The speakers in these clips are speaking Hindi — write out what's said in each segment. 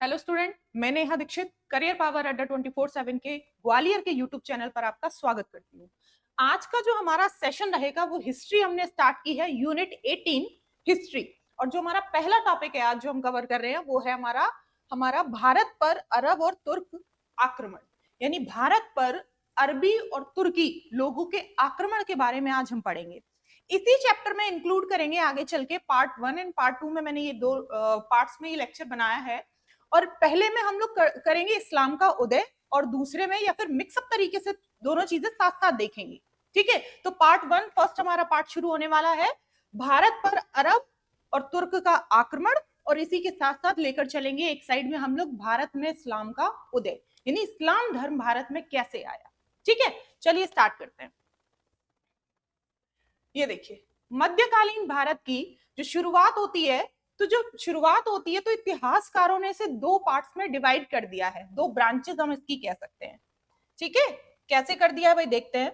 हेलो स्टूडेंट, मैं नेहा दीक्षित करियर पावर अड्डा 24/7 के ग्वालियर के यूट्यूब चैनल पर आपका स्वागत करती हूँ। आज का जो हमारा सेशन रहेगा वो हिस्ट्री हमने स्टार्ट की है, यूनिट 18 हिस्ट्री। और जो हमारा पहला टॉपिक है आज जो हम कवर कर रहे हैं वो है हमारा हमारा भारत पर अरब और तुर्क आक्रमण, यानी भारत पर अरबी और तुर्की लोगों के आक्रमण के बारे में आज हम पढ़ेंगे। इसी चैप्टर में इंक्लूड करेंगे आगे चल के पार्ट 1 एंड पार्ट 2 में। मैंने ये दो पार्ट्स में ये लेक्चर बनाया है। और पहले में हम लोग करेंगे इस्लाम का उदय, और दूसरे में या फिर मिक्सअप तरीके से दोनों चीजें साथ साथ देखेंगे। ठीक है, तो पार्ट 1 फर्स्ट हमारा पार्ट शुरू होने वाला है भारत पर अरब और तुर्क का आक्रमण, और इसी के साथ साथ लेकर चलेंगे एक साइड में हम लोग भारत में इस्लाम का उदय, यानी इस्लाम धर्म भारत में कैसे आया। ठीक है, चलिए स्टार्ट करते हैं। ये देखिए, मध्यकालीन भारत की जो शुरुआत होती है, तो इतिहासकारों ने इसे दो पार्ट्स में डिवाइड कर दिया है, दो ब्रांचेस हम इसकी कह सकते हैं। ठीक है, कैसे कर दिया है भाई, देखते हैं।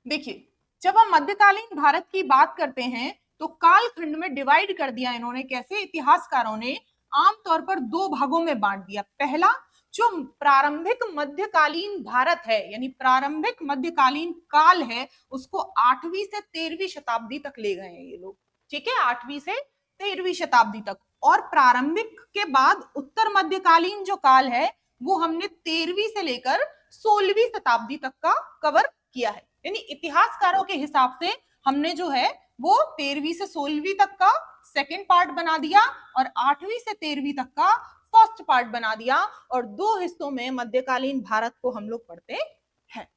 देखिए, जब हम मध्यकालीन भारत की बात करते हैं तो कालखंड में डिवाइड कर दिया इन्होंने। कैसे? इतिहासकारों ने आमतौर पर दो भागों में बांट दिया। पहला, जो प्रारंभिक मध्यकालीन भारत है, यानी प्रारंभिक मध्यकालीन काल है, उसको 8वीं से 13वीं शताब्दी तक ले गए हैं ये लोग। ठीक है, 8वीं से 13वीं शताब्दी तक। और प्रारंभिक के बाद उत्तर मध्यकालीन जो काल है वो हमने 13वीं से लेकर 16वीं शताब्दी तक का कवर किया है। यानी इतिहासकारों के हिसाब से हमने जो है वो 13वीं से 16वीं तक का सेकेंड पार्ट बना दिया और 8वीं से 13वीं तक का फर्स्ट पार्ट बना दिया, और दो हिस्सों में मध्यकालीन भारत को हम लोग पढ़ते हैं।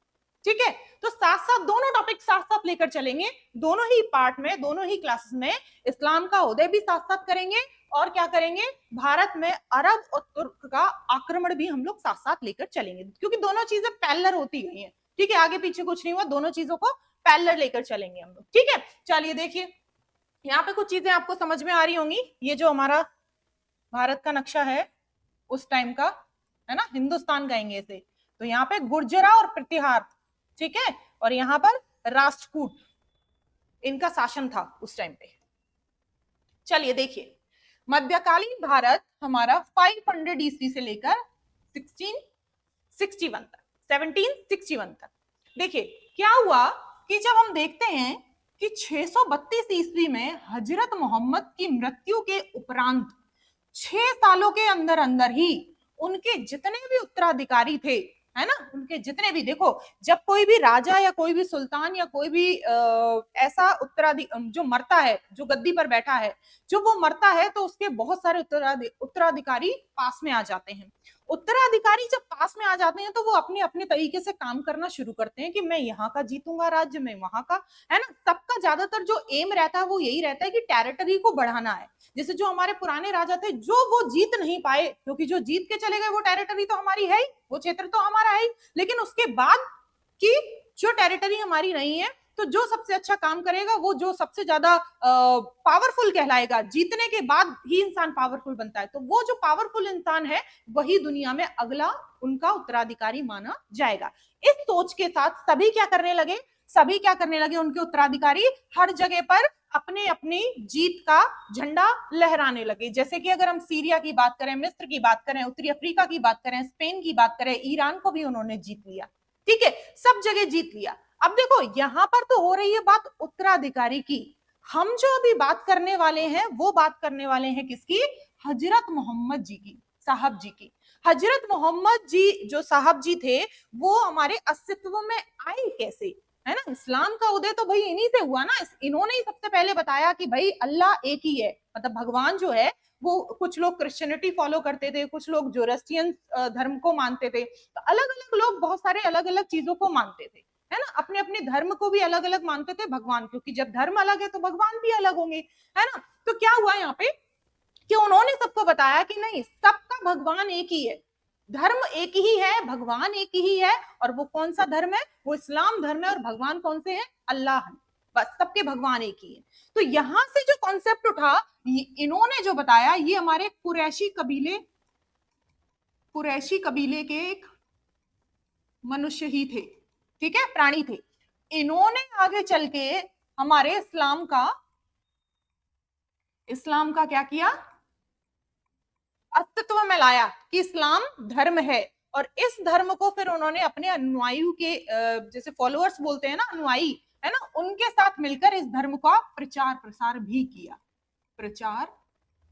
ठीक है, तो साथ साथ दोनों टॉपिक साथ साथ लेकर चलेंगे, दोनों ही पार्ट में, दोनों ही क्लासेस में। इस्लाम का उदय भी साथ साथ करेंगे, और क्या करेंगे, भारत में अरब और तुर्क का आक्रमण भी हम लोग साथ साथ लेकर चलेंगे, क्योंकि दोनों चीजें पैरेलल होती गई हैं। ठीक है, आगे पीछे कुछ नहीं हुआ, दोनों चीजों को पैरेलल लेकर चलेंगे हम लोग। ठीक है, चलिए देखिए, यहाँ पे कुछ चीजें आपको समझ में आ रही होंगी। ये जो हमारा भारत का नक्शा है उस टाइम का है ना, हिंदुस्तान कहेंगे इसे। तो यहाँ पे गुर्जरा और प्रतिहार, ठीक है, और यहाँ पर राष्ट्रकूट, इनका शासन था उस टाइम पे। चलिए देखिए, मध्यकालीन भारत हमारा 500 ईस्वी से लेकर 1661 तक, 1761 तक। देखिए क्या हुआ कि जब हम देखते हैं कि 632 ईस्वी में हजरत मोहम्मद की मृत्यु के उपरांत 6 सालों के अंदर अंदर ही उनके जितने भी उत्तराधिकारी थे, है ना, उनके जितने भी, देखो जब कोई भी राजा या कोई भी सुल्तान या कोई भी ऐसा उत्तराधिकारी जो मरता है, जो गद्दी पर बैठा है, जो वो मरता है तो उसके बहुत सारे उत्तराधिकारी पास में आ जाते हैं। उत्तराधिकारी जब पास में आ जाते हैं तो वो अपने अपने तरीके से काम करना शुरू करते हैं कि मैं यहाँ का जीतूंगा राज्य, में वहां का, है ना। सबका ज्यादातर जो एम रहता है वो यही रहता है कि टेरिटरी को बढ़ाना है। जैसे जो हमारे पुराने राजा थे, जो वो जीत नहीं पाए, क्योंकि जो जीत के चले गए वो टेरिटरी तो हमारी है ही, वो क्षेत्र तो हमारा है ही, लेकिन उसके बाद की जो टेरिटरी हमारी नहीं है, तो जो सबसे अच्छा काम करेगा, वो जो सबसे ज्यादा पावरफुल कहलाएगा, जीतने के बाद ही इंसान पावरफुल बनता है, तो वो जो पावरफुल इंसान है वही दुनिया में अगला उनका उत्तराधिकारी माना जाएगा। इस सोच के साथ सभी क्या करने लगे, उनके उत्तराधिकारी हर जगह पर अपने अपनी जीत का झंडा लहराने लगे। जैसे कि अगर हम सीरिया की बात करें, मिस्र की बात करें, उत्तरी अफ्रीका की बात करें, स्पेन की बात करें, ईरान को भी उन्होंने जीत लिया। ठीक है, सब जगह जीत लिया। अब देखो यहां पर तो हो रही है बात उत्तराधिकारी की, हम जो अभी बात करने वाले हैं वो बात करने वाले हैं किसकी? हजरत मोहम्मद जी की, साहब जी की। हजरत मोहम्मद जी जो साहब जी थे वो हमारे अस्तित्व में आए कैसे, है ना। इस्लाम का उदय तो भाई इन्हीं से हुआ ना, इन्होंने ही सबसे पहले बताया कि भाई अल्लाह एक ही है, मतलब भगवान जो है वो, कुछ लोग क्रिश्चियनिटी फॉलो करते थे, कुछ लोग जोरस्टियन धर्म को मानते थे, तो अलग अलग लोग बहुत सारे अलग अलग चीजों को मानते थे, है ना, अपने अपने धर्म को भी अलग अलग मानते थे भगवान, क्योंकि जब धर्म अलग है तो भगवान भी अलग होंगे, है ना। तो क्या हुआ यहाँ पे कि उन्होंने सबको बताया कि नहीं, सबका भगवान एक ही है, धर्म एक ही है, भगवान एक ही है, और वो कौन सा धर्म है? वो इस्लाम धर्म है, और भगवान कौन से हैं? अल्लाह है, बस सबके भगवान एक ही है। तो यहां से जो कॉन्सेप्ट उठा, इन्होंने जो बताया, ये हमारे कुरैशी कबीले के एक मनुष्य ही थे, ठीक है, प्राणी थे। इन्होंने आगे चल के हमारे इस्लाम का क्या किया? अस्तित्व में लाया कि इस्लाम धर्म है, और इस धर्म को फिर उन्होंने अपने अनुयायियों के जैसे फॉलोअर्स बोलते हैं ना, अनुयायी है ना, उनके साथ मिलकर इस धर्म का प्रचार प्रसार भी किया, प्रचार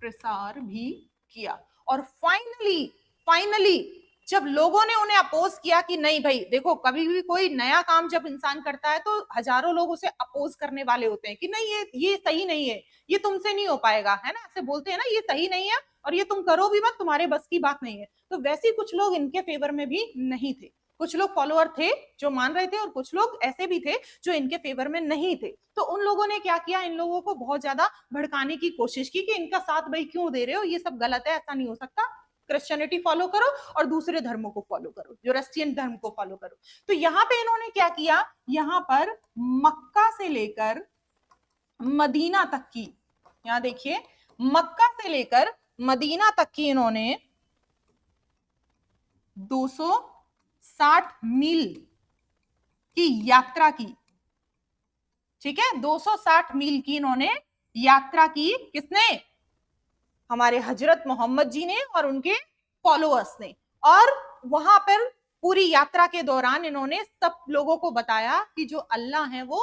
प्रसार भी किया। और फाइनली फाइनली जब लोगों ने उन्हें अपोज किया कि नहीं भाई देखो, कभी भी कोई नया काम जब इंसान करता है तो हजारों लोग उसे अपोज करने वाले होते हैं कि नहीं ये सही नहीं है, ये तुमसे नहीं हो पाएगा, है ना, ऐसे बोलते हैं ना, ये सही नहीं है और ये तुम करो भी मत, तुम्हारे बस की बात नहीं है। तो वैसे कुछ लोग इनके फेवर में भी नहीं थे, कुछ लोग फॉलोअर थे जो मान रहे थे और कुछ लोग ऐसे भी थे जो इनके फेवर में नहीं थे। तो उन लोगों ने क्या किया, इन लोगों को बहुत ज्यादा भड़काने की कोशिश की कि इनका साथ भाई क्यों दे रहे हो, ये सब गलत है, ऐसा नहीं हो सकता, क्रिश्चियनिटी फॉलो करो और दूसरे धर्मों को फॉलो करो, जोरास्ट्रियन धर्म को फॉलो करो। तो यहाँ पे इन्होंने क्या किया, यहाँ पर मक्का से लेकर मदीना तक की, यहाँ देखिए मक्का से लेकर मदीना तक की इन्होंने 260 मील की यात्रा की। ठीक है, 260 मील की इन्होंने यात्रा की, किसने, हमारे हजरत मोहम्मद जी ने और उनके फॉलोअर्स ने। और वहां पर पूरी यात्रा के दौरान इन्होंने सब लोगों को बताया कि जो अल्लाह है वो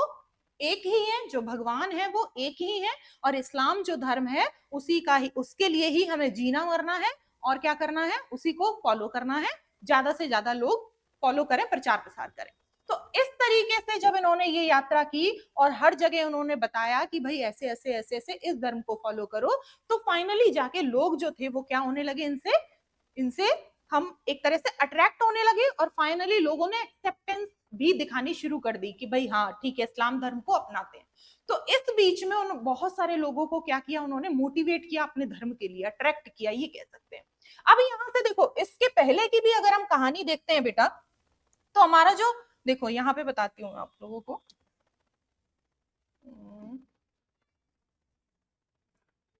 एक ही है, जो भगवान है वो एक ही है, और इस्लाम जो धर्म है उसी का ही, उसके लिए ही हमें जीना मरना है, और क्या करना है, उसी को फॉलो करना है, ज्यादा से ज्यादा लोग फॉलो करें, प्रचार प्रसार करें। तो इस तरीके से जब इन्होंने ये यात्रा की और हर जगह उन्होंने बताया कि भाई ऐसे ऐसे ऐसे ऐसे इस धर्म को फॉलो करो, तो फाइनली जाके लोग जो थे वो क्या होने लगे, इनसे इनसे हम एक तरह से अट्रैक्ट होने लगे, और फाइनली लोगों ने एक्सेप्टेंस भी दिखानी शुरू कर दी कि भाई हाँ ठीक है, इस्लाम धर्म को अपनाते हैं। तो इस बीच में उन बहुत सारे लोगों को क्या किया, उन्होंने मोटिवेट किया अपने धर्म के लिए, अट्रैक्ट किया, ये कह सकते हैं। अब यहाँ से देखो, इसके पहले की भी अगर हम कहानी देखते हैं बेटा, तो हमारा जो, देखो यहाँ पे बताती हूँ आप लोगों को,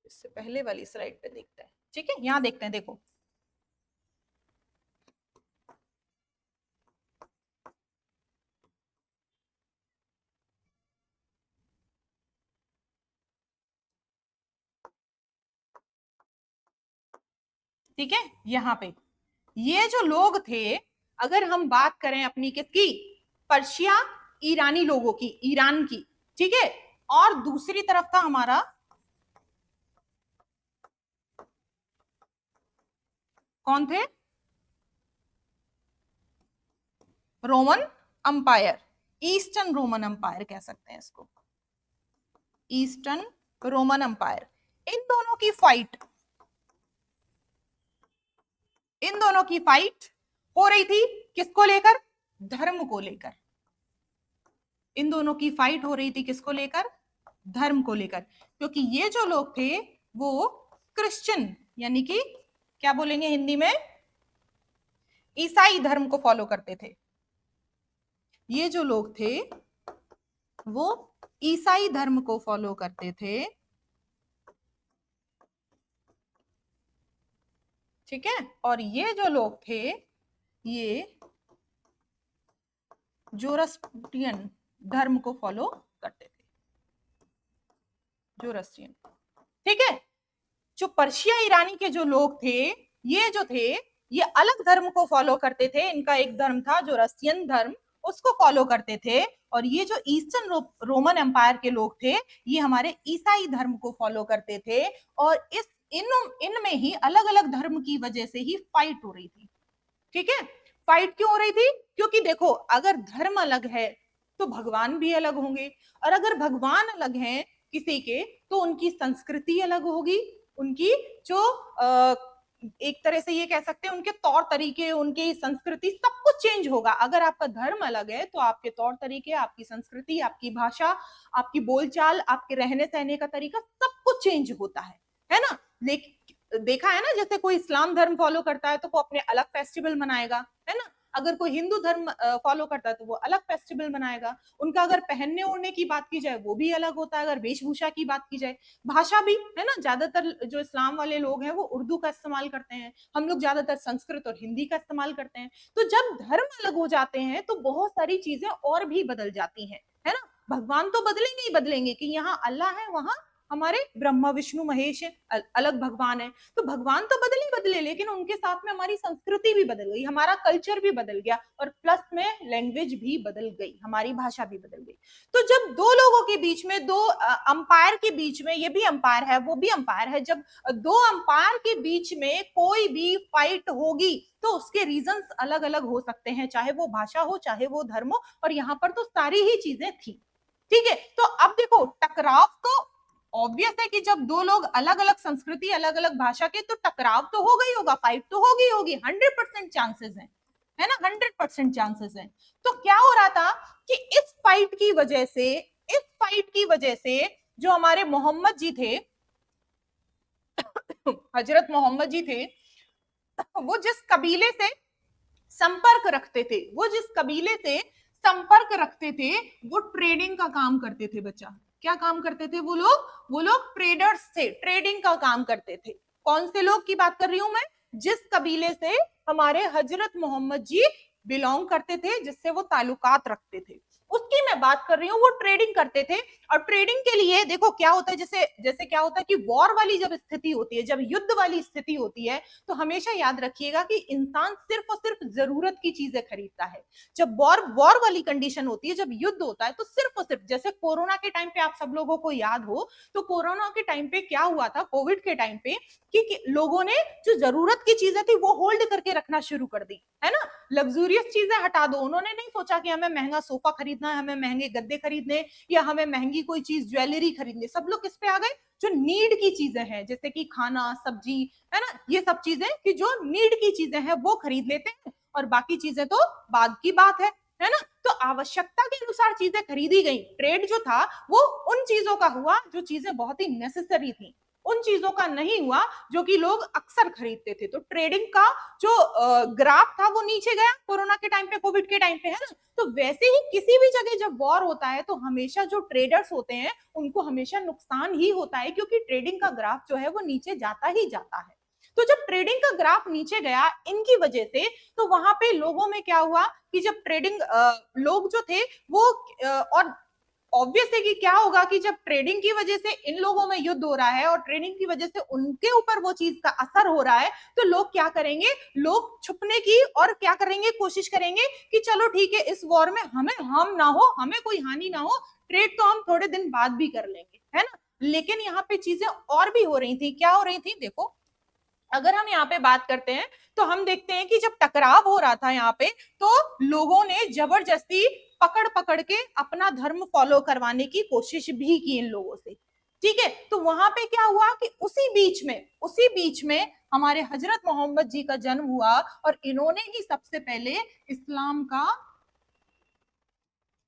इससे पहले वाली स्लाइड पे देखते हैं। ठीक है, यहाँ देखते हैं, देखो ठीक है, यहाँ पे ये जो लोग थे, अगर हम बात करें अपनी किसकी, पर्शिया ईरानी लोगों की, ईरान की, ठीक है, और दूसरी तरफ था हमारा कौन थे, Roman umpire, eastern Roman umpire कह सकते हैं इसको, ईस्टर्न रोमन अंपायर। इन दोनों की फाइट, इन दोनों की फाइट हो रही थी, किसको लेकर, धर्म को लेकर। इन दोनों की फाइट हो रही थी किसको लेकर, धर्म को लेकर, क्योंकि ये जो लोग थे वो क्रिश्चियन, यानी कि क्या बोलेंगे हिंदी में, ईसाई धर्म को फॉलो करते थे। ये जो लोग थे वो ईसाई धर्म को फॉलो करते थे, ठीक है, और ये जो लोग थे ये जोरास्ट्रियन धर्म को फॉलो करते थे, जोरास्ट्रियन। ठीक है, जो पर्शिया ईरानी के जो लोग थे, ये जो थे ये अलग धर्म को फॉलो करते थे, इनका एक धर्म था जोरास्ट्रियन धर्म, उसको फॉलो करते थे। और ये जो ईस्टर्न रोमन एम्पायर के लोग थे ये हमारे ईसाई धर्म को फॉलो करते थे, और इस इनमें ही अलग अलग धर्म की वजह से ही फाइट हो रही थी। ठीक है, फाइट क्यों हो रही थी, क्योंकि देखो अगर धर्म अलग है तो भगवान भी अलग होंगे, और अगर भगवान अलग हैं किसी के तो उनकी संस्कृति अलग होगी, उनकी जो एक तरह से ये कह सकते हैं उनके तौर तरीके, उनकी संस्कृति, सब कुछ चेंज होगा। अगर आपका धर्म अलग है तो आपके तौर तरीके, आपकी संस्कृति, आपकी भाषा, आपकी बोलचाल, आपके रहने सहने का तरीका, सब कुछ चेंज होता है ना। देखा है ना, जैसे कोई इस्लाम धर्म फॉलो करता है तो वो अपने अलग फेस्टिवल मनाएगा, है ना, अगर कोई हिंदू धर्म फॉलो करता है तो वो अलग फेस्टिवल मनाएगा, उनका अगर पहनने ओढ़ने की बात की जाए वो भी अलग होता है, अगर वेशभूषा की बात की जाए, भाषा भी, है ना, ज्यादातर जो इस्लाम वाले लोग हैं वो उर्दू का इस्तेमाल करते हैं, हम लोग ज्यादातर संस्कृत और हिंदी का इस्तेमाल करते हैं। तो जब धर्म अलग हो जाते हैं तो बहुत सारी चीजें और भी बदल जाती हैं, है ना। भगवान तो बदलेंगे ही बदलेंगे कि यहाँ अल्लाह है वहां हमारे ब्रह्मा विष्णु महेश है, अलग भगवान है। तो भगवान तो बदले ही बदले, लेकिन उनके साथ में हमारी संस्कृति भी बदल गई, हमारा कल्चर भी बदल गया, और प्लस में लैंग्वेज भी बदल गई, हमारी भाषा भी बदल गई। तो जब दो लोगों के बीच में, दो अंपायर के बीच में, ये भी अंपायर है वो भी अंपायर है, जब दो अंपायर के बीच में कोई भी फाइट होगी तो उसके रीजंस अलग अलग हो सकते हैं, चाहे वो भाषा हो चाहे वो धर्म हो, और यहाँ पर तो सारी ही चीजें थी। ठीक है, तो अब देखो टकराव तो ऑब्वियस है कि जब दो लोग अलग अलग संस्कृति अलग अलग भाषा के, तो टकराव तो हो गई होगा, फाइट तो होगी होगी, 100% चांसेस है ना, 100% चांसेस है। तो क्या हो रहा था कि इस फाइट की वजह से, इस फाइट की वजह से जो हमारे मोहम्मद जी थे, हजरत मोहम्मद जी थे, वो जिस कबीले से संपर्क रखते थे, वो जिस कबीले से संपर्क रखते थे, वो ट्रेडिंग का काम करते थे। बच्चा, क्या काम करते थे वो लोग ट्रेडर्स थे, ट्रेडिंग का काम करते थे। कौन से लोग की बात कर रही हूं मैं? जिस कबीले से हमारे हजरत मोहम्मद जी बिलोंग करते थे, जिससे वो ताल्लुकात रखते थे, उसकी मैं बात कर रही हूँ। वो ट्रेडिंग करते थे, और ट्रेडिंग के लिए देखो क्या होता है, जैसे जैसे क्या होता है कि वॉर वाली जब स्थिति होती है, जब युद्ध वाली स्थिति होती है, तो हमेशा याद रखिएगा कि इंसान सिर्फ और सिर्फ जरूरत की चीजें खरीदता है। जब वॉर वाली कंडीशन होती है, जब युद्ध होता है, तो सिर्फ और सिर्फ, जैसे कोरोना के टाइम पे आप सब लोगों को याद हो, तो कोरोना के टाइम पे क्या हुआ था, कोविड के टाइम पे, कि लोगों ने जो जरूरत की चीजें थी वो होल्ड करके रखना शुरू कर दी, है ना। लग्जूरियस चीजें हटा दो, उन्होंने नहीं सोचा कि हमें महंगा सोफा खरीदना है, हमें महंगे गद्दे खरीदने, या हमें महंगी कोई चीज ज्वेलरी खरीदने। सब लोग किस पे आ गए? जो नीड की चीजें हैं, जैसे कि खाना सब्जी, है ना, ये सब चीजें कि जो नीड की चीजें हैं वो खरीद लेते हैं, और बाकी चीजें तो बाद की बात है ना। तो आवश्यकता के अनुसार चीजें खरीदी गई। ट्रेड जो था वो उन चीजों का हुआ जो चीजें बहुत ही नेसेसरी थी, उन चीजों का नहीं हुआ जो कि लोग अक्सर खरीदते थे। तो ट्रेडिंग का जो ग्राफ था वो नीचे गया कोरोना के टाइम पे, कोविड के टाइम पे, है ना। तो वैसे ही किसी भी जगह जब वॉर होता है तो हमेशा जो ट्रेडर्स होते हैं उनको हमेशा नुकसान ही होता है, क्योंकि ट्रेडिंग का ग्राफ जो है वो नीचे जाता ही जाता है। तो जब ट्रेडिंग का ग्राफ नीचे गया इनकी वजह से, तो वहां पे लोगों में क्या हुआ कि जब ट्रेडिंग लोग जो थे वो और ऑब्वियस है कि क्या होगा कि जब ट्रेडिंग की वजह से इन लोगों में युद्ध हो रहा है और ट्रेडिंग की वजह से उनके ऊपर वो चीज का असर हो रहा है, तो लोग क्या करेंगे? लोग छुपने की और क्या करेंगे? कोशिश करेंगे कि चलो ठीक है, इस वॉर में हमें हार्म ना हो, हमें कोई हानि ना हो, ट्रेड तो हम थोड़े दिन बाद भी कर लेंगे, है ना। लेकिन यहाँ पे चीजें और भी हो रही थी। क्या हो रही थी? देखो, अगर हम यहाँ पे बात करते हैं तो हम देखते हैं कि जब टकराव हो रहा था यहाँ पे, तो लोगों ने जबरदस्ती पकड़ पकड़ के अपना धर्म फॉलो करवाने की कोशिश भी की इन लोगों से। ठीक है, तो वहां पे क्या हुआ कि उसी बीच में हमारे हजरत मोहम्मद जी का जन्म हुआ, और इन्होंने ही सबसे पहले इस्लाम का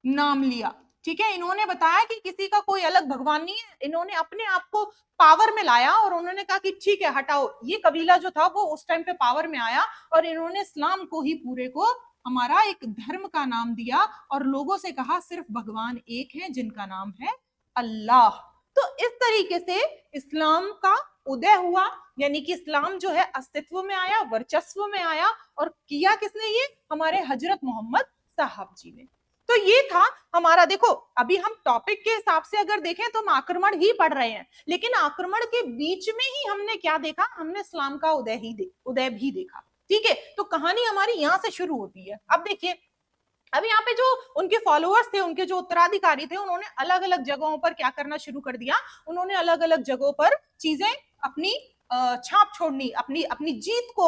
नाम लिया। ठीक है, इन्होंने बताया कि किसी का कोई अलग भगवान नहीं है, इन्होंने अपने आप को पावर में लाया और उन्होंने कहा कि ठीक है हटाओ। ये कबीला जो था वो उस टाइम पे पावर में आया, और इन्होंने इस्लाम को ही पूरे को हमारा एक धर्म का नाम दिया, और लोगों से कहा सिर्फ भगवान एक है जिनका नाम है अल्लाह। तो इस तरीके से इस्लाम का उदय हुआ, यानी कि इस्लाम जो है अस्तित्व में आया, वर्चस्व में आया, और किया किसने? ये हमारे हजरत मोहम्मद साहब जी ने। तो ये था हमारा। देखो, अभी हम टॉपिक के हिसाब से अगर देखें तो हम आक्रमण ही पढ़ रहे हैं, लेकिन आक्रमण के बीच में ही हमने क्या देखा? हमने इस्लाम का उदय भी देखा। ठीक है, तो कहानी हमारी यहां से शुरू होती है। अब देखिए, अब यहाँ पे जो उनके फॉलोअर्स थे, उनके जो उत्तराधिकारी थे, उन्होंने अलग अलग जगहों पर क्या करना शुरू कर दिया? उन्होंने अलग अलग जगहों पर चीजें अपनी छाप छोड़नी, अपनी अपनी जीत को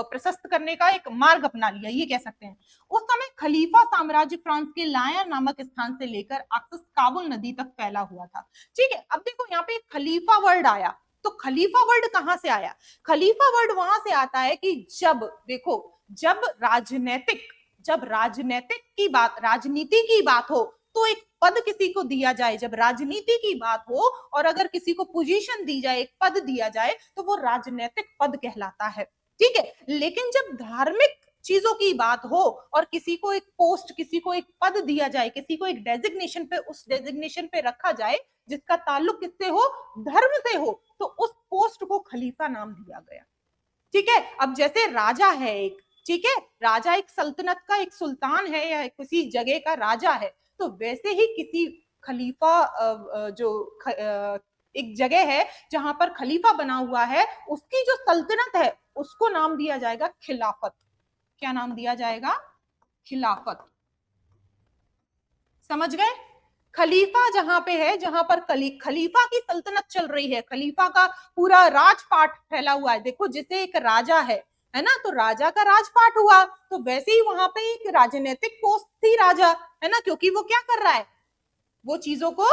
प्रशस्त करने का एक मार्ग अपना लिया, ये कह सकते हैं। उस समय खलीफा साम्राज्य फ्रांस के लायर नामक स्थान से लेकर अक्सस काबुल नदी तक फैला हुआ था। ठीक है, अब देखो यहाँ पे खलीफा वर्ड आया, तो खलीफा वर्ड कहां से आया? खलीफा वर्ड वहां से आता है कि जब देखो, जब राजनीति की बात हो तो एक पद किसी को दिया जाए, जब राजनीति की बात हो और अगर किसी को पोजीशन दी जाए, एक पद दिया जाए, तो वो राजनीतिक पद कहलाता है। ठीक है, लेकिन जब धार्मिक चीजों की बात हो और किसी को एक पोस्ट, किसी को एक पद दिया जाए, किसी को एक डेजिग्नेशन पे, उस डेजिग्नेशन पे रखा जाए जिसका ताल्लुक किससे हो? धर्म से हो, तो उस पोस्ट को खलीफा नाम दिया गया। ठीक है, अब जैसे राजा है एक, ठीक है, राजा एक सल्तनत का एक सुल्तान है या किसी जगह का राजा है, तो वैसे ही किसी खलीफा जो एक जगह है जहां पर खलीफा बना हुआ है, उसकी जो सल्तनत है उसको नाम दिया जाएगा खिलाफत। क्या नाम दिया जाएगा? खिलाफत। समझ गए? खलीफा जहां पे है, जहां पर खलीफा की सल्तनत चल रही है, खलीफा का पूरा राजपाट फैला हुआ है। देखो जैसे एक राजा है ना, तो राजा का राजपाट हुआ, तो वैसे ही वहां पे एक राजनीतिक पोस्ट थी राजा, है ना, क्योंकि वो क्या कर रहा है, वो चीजों को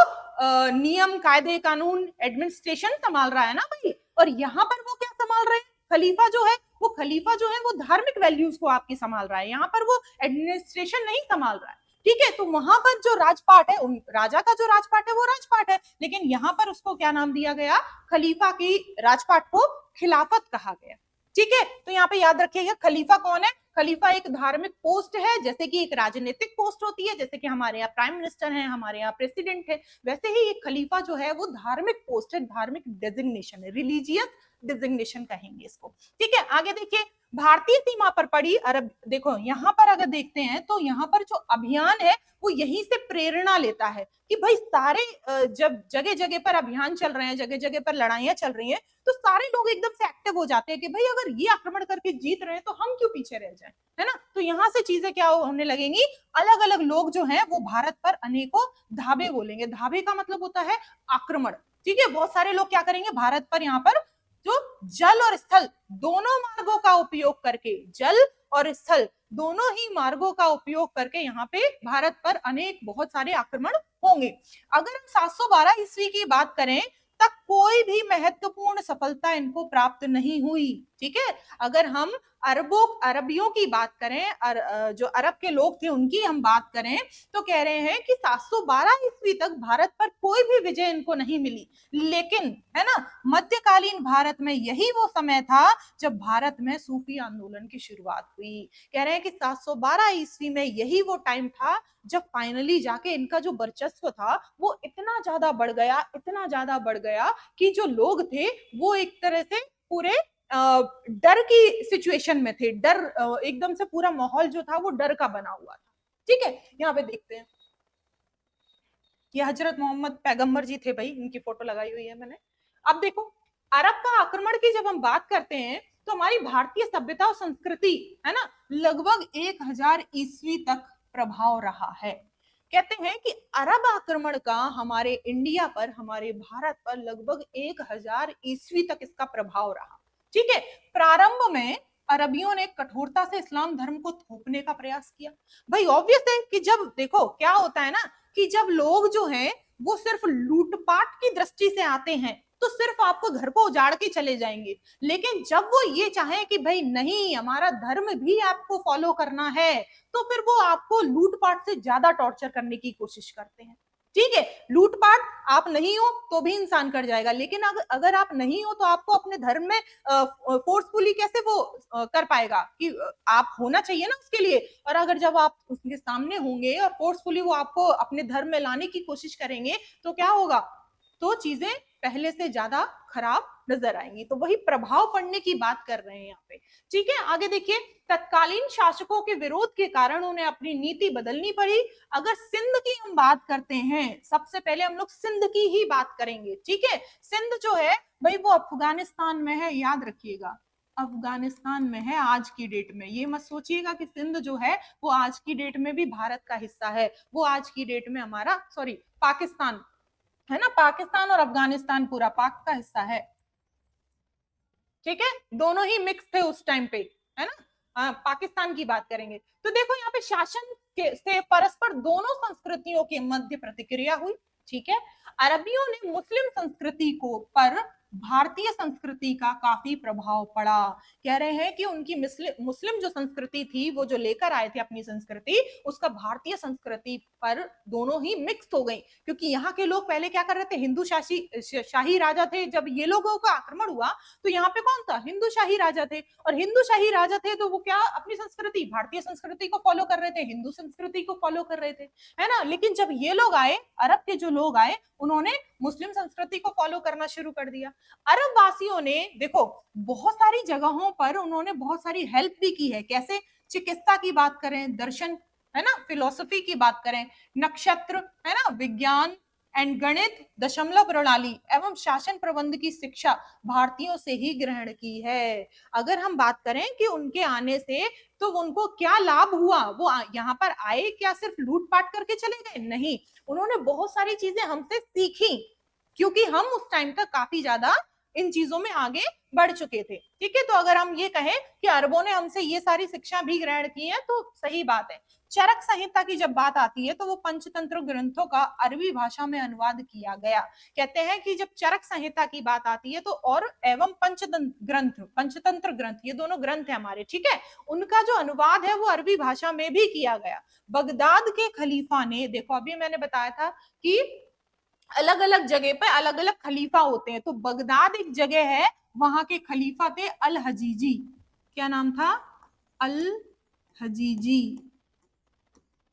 नियम कायदे कानून एडमिनिस्ट्रेशन संभाल रहा है ना भाई। और यहाँ पर वो क्या संभाल रहे हैं, खलीफा जो है, वो खलीफा जो है वो धार्मिक वैल्यूज को आपकी संभाल रहा है, यहाँ पर वो एडमिनिस्ट्रेशन नहीं संभाल रहा है। ठीक है, तो वहां पर जो राजपाट है, राजा का जो राजपाट है वो राजपाट है, लेकिन यहाँ पर उसको क्या नाम दिया गया, खलीफा की राजपाट को खिलाफत कहा गया। ठीक है, तो यहाँ पे याद रखिएगा खलीफा कौन है, खलीफा एक धार्मिक पोस्ट है, जैसे कि एक राजनीतिक पोस्ट होती है, जैसे कि हमारे यहाँ प्राइम मिनिस्टर है, हमारे यहाँ प्रेसिडेंट है, वैसे ही एक खलीफा जो है वो धार्मिक पोस्ट है, धार्मिक डेजिग्नेशन है, रिलीजियस डेजिग्नेशन कहेंगे इसको। ठीक है, आगे देखिए, भारतीय सीमा पर पड़ी अरब, देखो यहाँ पर अगर देखते हैं तो यहाँ पर जो अभियान है वो यहीं से प्रेरणा लेता है कि भाई सारे जब जगह जगह पर अभियान चल रहे हैं, जगह जगह पर लड़ाइयां चल रही हैं, तो सारे लोग एकदम से एक्टिव हो जाते हैं कि भाई अगर ये आक्रमण करके जीत रहे हैं तो हम क्यों पीछे रह जाएं, है ना। तो यहाँ से चीजें क्या होने लगेंगी, अलग अलग लोग जो हैं वो भारत पर अनेकों धाबे बोलेंगे। धाबे का मतलब होता है आक्रमण। ठीक है, बहुत सारे लोग क्या करेंगे, भारत पर यहाँ पर जो जल और स्थल दोनों मार्गों का उपयोग करके, जल और स्थल दोनों ही मार्गों का उपयोग करके यहाँ पे भारत पर अनेक बहुत सारे आक्रमण होंगे। अगर हम 712 ईस्वी की बात करें तक कोई भी महत्वपूर्ण सफलता इनको प्राप्त नहीं हुई। ठीक है, अगर हम अरबियों की बात करें, जो अरब के लोग थे उनकी हम बात करें, तो कह रहे हैं कि 712 ईस्वी तक भारत पर कोई भी विजय इनको नहीं मिली। लेकिन है ना, मध्यकालीन भारत में यही वो समय था जब भारत में सूफी आंदोलन की शुरुआत हुई। कह रहे हैं कि 712 ईस्वी में यही वो टाइम था जब फाइनली जाके इनका जो वर्चस्व था वो इतना ज्यादा बढ़ गया, इतना ज्यादा बढ़ गया कि जो लोग थे वो एक तरह से पूरे डर की सिचुएशन में थे, डर एकदम से पूरा माहौल जो था वो डर का बना हुआ था। ठीक है, यहाँ पे देखते हैं, ये हजरत मोहम्मद पैगंबर जी थे भाई, इनकी फोटो लगाई हुई है मैंने। अब देखो, अरब का आक्रमण की जब हम बात करते हैं तो हमारी भारतीय सभ्यता और संस्कृति है ना लगभग 1000 ईस्वी तक प्रभाव रहा है। कहते हैं कि अरब आक्रमण का हमारे इंडिया पर, हमारे भारत पर लगभग 1000 ईस्वी तक इसका प्रभाव रहा। ठीक है, प्रारंभ में अरबियों ने कठोरता से इस्लाम धर्म को थोपने का प्रयास किया। भाई ऑब्वियस है कि जब देखो क्या होता है ना कि जब लोग जो हैं वो सिर्फ लूटपाट की दृष्टि से आते हैं तो सिर्फ आपको घर को उजाड़ के चले जाएंगे, लेकिन जब वो ये चाहे कि भाई नहीं हमारा धर्म भी आपको फॉलो करना है तो फिर वो आपको लूटपाट से ज्यादा टॉर्चर करने की कोशिश करते हैं। ठीक है, लूटपाट आप नहीं हो तो भी इंसान कर जाएगा, लेकिन अगर आप नहीं हो तो आपको अपने धर्म में फोर्सफुली कैसे वो कर पाएगा कि आप होना चाहिए ना उसके लिए। और अगर जब आप उसके सामने होंगे और फोर्सफुली वो आपको अपने धर्म में लाने की कोशिश करेंगे तो क्या होगा, तो चीजें पहले से ज्यादा खराब नजर आएंगी। तो वही प्रभाव पड़ने की बात कर रहे हैं यहाँ पे। ठीक है, आगे देखिए, तत्कालीन शासकों के विरोध के कारण उन्हें अपनी नीति बदलनी पड़ी। अगर सिंध की हम बात करते हैं, सबसे पहले हम लोग सिंध की ही बात करेंगे। ठीक है, सिंध जो है भाई वो अफगानिस्तान में है, याद रखिएगा अफगानिस्तान में है आज की डेट में। ये मत सोचिएगा कि सिंध जो है वो आज की डेट में भी भारत का हिस्सा है, वो आज की डेट में हमारा पाकिस्तान है ना, पाकिस्तान और अफगानिस्तान पूरा पाक का हिस्सा है। ठीक है, दोनों ही मिक्स थे उस टाइम पे, है ना। पाकिस्तान की बात करेंगे तो देखो यहाँ पे शासन से परस्पर दोनों संस्कृतियों के मध्य प्रतिक्रिया हुई। ठीक है, अरबियों ने मुस्लिम संस्कृति को पर भारतीय संस्कृति का काफी प्रभाव पड़ा। कह रहे हैं कि उनकी मुस्लिम जो संस्कृति थी वो जो लेकर आए थे अपनी संस्कृति, उसका भारतीय संस्कृति पर दोनों ही मिक्स हो गई। क्योंकि यहाँ के लोग पहले क्या कर रहे थे, हिंदू शाही राजा थे। जब ये लोगों का आक्रमण हुआ तो यहाँ पे कौन था, हिंदू शाही राजा थे। और हिंदू शाही राजा थे तो वो क्या अपनी संस्कृति, भारतीय संस्कृति को फॉलो कर रहे थे, हिंदू संस्कृति को फॉलो कर रहे थे, है ना। लेकिन जब ये लोग आए, अरब के जो लोग आए, उन्होंने मुस्लिम संस्कृति को फॉलो करना शुरू कर दिया। अरब वासियों ने देखो बहुत सारी जगहों पर उन्होंने बहुत सारी हेल्प भी की है। कैसे, चिकित्सा की बात करें, दर्शन है ना, फिलोसफी की बात करें, नक्षत्र है ना, विज्ञान एंड गणित, दशमलव प्रणाली एवं शासन प्रबंध की शिक्षा भारतीयों से ही ग्रहण की है। अगर हम बात करें कि उनके आने से तो उनको क्या लाभ हुआ, वो यहाँ पर आए क्या सिर्फ लूटपाट करके चले गए? नहीं, उन्होंने बहुत सारी चीजें हमसे सीखी, क्योंकि हम उस टाइम तक काफी ज्यादा इन चीजों में आगे बढ़ चुके थे। ठीक है, तो अगर हम ये कहें कि अरबों ने हमसे ये सारी शिक्षा भी ग्रहण की है तो सही बात है। चरक संहिता की जब बात आती है तो वो पंचतंत्र ग्रंथों का अरबी भाषा में अनुवाद किया गया। कहते हैं कि जब चरक संहिता की बात आती है तो और एवं पंचतंत्र ग्रंथ, ये दोनों ग्रंथ है हमारे, ठीक है, उनका जो अनुवाद है वो अरबी भाषा में भी किया गया। बगदाद के खलीफा ने, देखो अभी मैंने बताया था कि अलग अलग जगह पे अलग अलग खलीफा होते हैं, तो बगदाद एक जगह है, वहां के खलीफा थे अल हजीजी। क्या नाम था? अल हजीजी।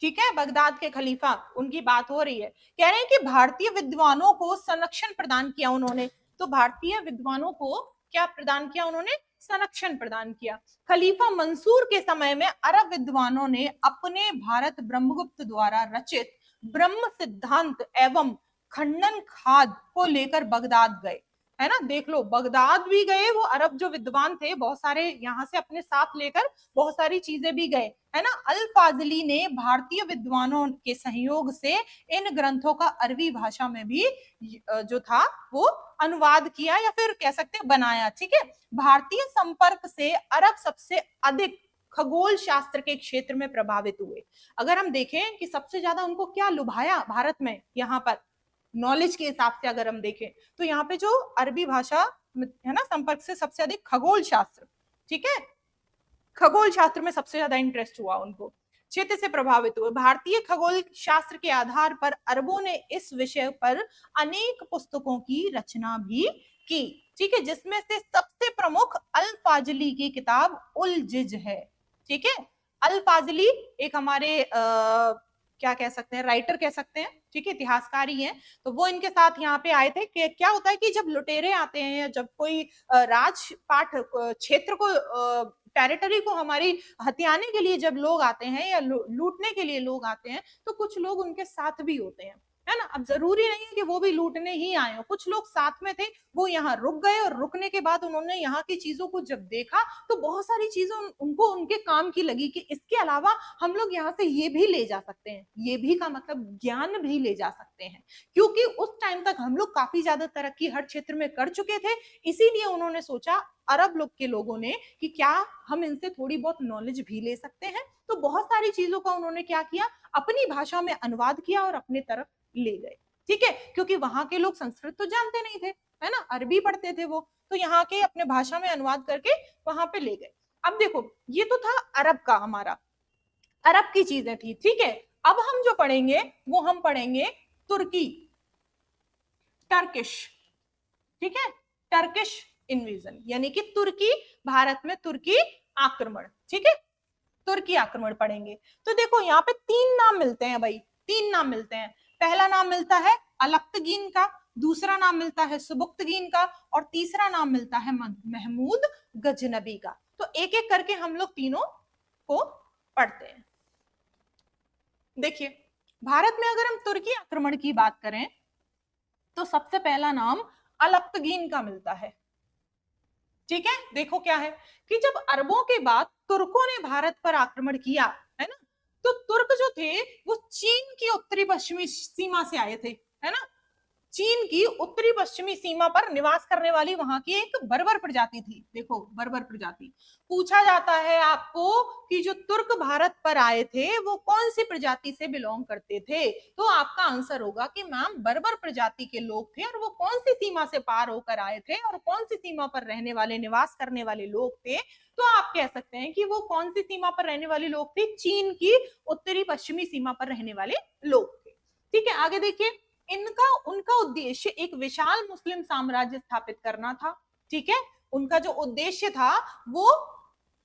ठीक है, बगदाद के खलीफा, उनकी बात हो रही है। कह रहे हैं कि भारतीय विद्वानों को संरक्षण प्रदान किया उन्होंने। तो भारतीय विद्वानों को क्या प्रदान किया उन्होंने? संरक्षण प्रदान किया। खलीफा मंसूर के समय में अरब विद्वानों ने अपने भारत ब्रह्मगुप्त द्वारा रचित ब्रह्म सिद्धांत एवं खंडन खाद को लेकर बगदाद गए, है ना। देख लो, बगदाद भी गए वो अरब जो विद्वान थे, बहुत सारे यहाँ से अपने साथ लेकर बहुत सारी चीजें भी गए, है ना। अल फाजली ने भारतीय विद्वानों के सहयोग से इन ग्रंथों का अरबी भाषा में भी जो था वो अनुवाद किया, या फिर कह सकते हैं बनाया। ठीक है, भारतीय संपर्क से अरब सबसे अधिक खगोल शास्त्र के क्षेत्र में प्रभावित हुए। अगर हम देखें कि सबसे ज्यादा उनको क्या लुभाया भारत में, यहाँ पर नॉलेज के हिसाब से अगर हम देखें तो यहाँ पे जो अरबी भाषा है ना संपर्क से सबसे अधिक खगोल शास्त्र, ठीक है, खगोल शास्त्र में सबसे ज्यादा इंटरेस्ट हुआ उनको, क्षेत्र से प्रभावित हुए। भारतीय खगोल शास्त्र के आधार पर अरबों ने इस विषय पर अनेक पुस्तकों की रचना भी की। ठीक है, जिसमें से सबसे प्रमुख अल फाजली की किताब उल जिज है। ठीक है, अल फाजली एक हमारे क्या कह सकते हैं, राइटर कह सकते हैं, ठीक है, इतिहासकारी हैं। तो वो इनके साथ यहाँ पे आए थे कि क्या होता है कि जब लुटेरे आते हैं या जब कोई राजपाट क्षेत्र को टेरिटरी को हमारी हथियाने के लिए जब लोग आते हैं या लूटने के लिए लोग आते हैं तो कुछ लोग उनके साथ भी होते हैं, है ना। अब जरूरी नहीं है कि वो भी लूटने ही आए हो, कुछ लोग साथ में थे, वो यहाँ रुक गए और रुकने के बाद उन्होंने यहाँ की चीजों को जब देखा तो बहुत सारी चीजें उनको उनके काम की लगी कि इसके अलावा हम लोग यहाँ से ये भी ले जा सकते हैं, ये भी का मतलब ज्ञान भी ले जा सकते हैं, क्योंकि उस टाइम तक हम लोग काफी ज्यादा तरक्की हर क्षेत्र में कर चुके थे। इसीलिए उन्होंने सोचा अरब लोग के लोगों ने कि क्या हम इनसे थोड़ी बहुत नॉलेज भी ले सकते हैं। तो बहुत सारी चीजों का उन्होंने क्या किया, अपनी भाषा में अनुवाद किया और अपने तरफ ले गए। ठीक है, क्योंकि वहां के लोग संस्कृत तो जानते नहीं थे, है ना, अरबी पढ़ते थे वो, तो यहाँ के अपने भाषा में अनुवाद करके वहां पे ले गए। अब देखो, ये तो था अरब का, हमारा अरब की चीजें थी। ठीक है, अब हम जो पढ़ेंगे वो हम पढ़ेंगे तुर्की, टर्किश। ठीक है, टर्किश इन्वेजन, यानी कि तुर्की, भारत में तुर्की आक्रमण। ठीक है, तुर्की आक्रमण पढ़ेंगे। तो देखो यहाँ पे तीन नाम मिलते हैं भाई, तीन नाम मिलते हैं। पहला नाम मिलता है अलख्तगीन का, दूसरा नाम मिलता है सुबुक्तगीन का, और तीसरा नाम मिलता है महमूद गजनबी का। तो एक एक करके हम लोग तीनों को पढ़ते हैं। देखिए, भारत में अगर हम तुर्की आक्रमण की बात करें तो सबसे पहला नाम अलख्तगीन का मिलता है। ठीक है, देखो क्या है कि जब अरबों के बाद तुर्कों ने भारत पर आक्रमण किया, है ना, तो तुर्क जो थे वो चीन की उत्तरी पश्चिमी सीमा से आए थे, है ना। चीन की उत्तरी पश्चिमी सीमा पर निवास करने वाली वहां की एक बर्बर प्रजाति थी। देखो, बर्बर प्रजाति। पूछा जाता है आपको कि जो तुर्क भारत पर आए थे वो कौन सी प्रजाति से बिलोंग करते थे, तो आपका आंसर होगा कि मैम बर्बर प्रजाति के लोग थे, और वो कौन सी सीमा से पार होकर आए थे और कौन सी सीमा पर रहने वाले, निवास करने वाले लोग थे, तो आप कह सकते हैं कि वो कौन सी सीमा पर रहने वाले लोग थे, चीन की उत्तरी पश्चिमी सीमा पर रहने वाले लोग थे। ठीक है, आगे देखिए, उनका उद्देश्य एक विशाल मुस्लिम साम्राज्य स्थापित करना था। ठीक है, उनका जो उद्देश्य था वो